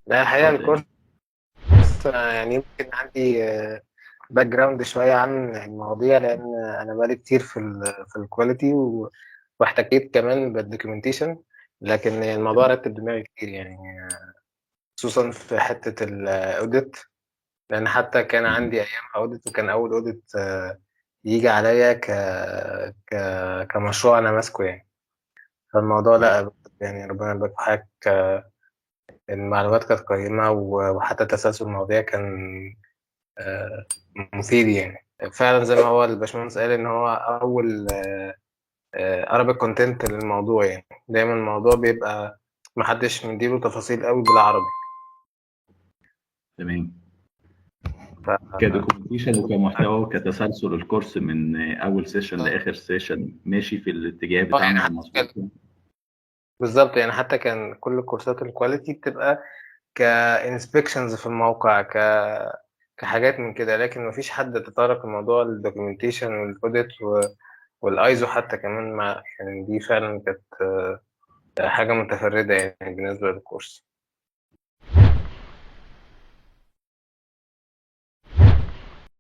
لا الحقيقة اتفضل الكورس يعني. يعني يمكن عندي باك جراوند شوية عن المواضيع، لأن أنا بقالي كتير في الكواليتي واحتكيت كمان بالدوكيومنتيشن. لكن الموضوع رتب دماغي كتير يعني، خصوصا في حتة الأوديت، لأن حتى كان عندي أيام أوديت، وكان أول أوديت يجي عليا ك... كمشروع أنا ماسكه يعني. فالموضوع لا يعني ربنا يبارك في حضرتك، المعلومات كانت قيمة، وحتى تسلسل المواضيع كان آه، مفيد يعني. فعلا زي ما هو الباشمهندس قال ان هو اول Arabic كونتنت للموضوع، يعني دايما الموضوع بيبقى محدش مديله تفاصيل قوي بالعربي. تمام. ف كدوكيومنتيشن وكمحتوى وكتسلسل الكورس من اول سيشن لاخر سيشن ماشي في الاتجاه يعني بتاعنا حتى المظبوط. بالظبط، يعني حتى كان كل كورسات الكواليتي بتبقى كانسبكشنز في الموقع، كحاجات من كده، لكن مفيش حد تطرق الموضوع الدوكيومنتيشن والاوديت والايزو حتى كمان. مع يعني دي فعلا كانت حاجة متفردة يعني بالنسبة للكورس.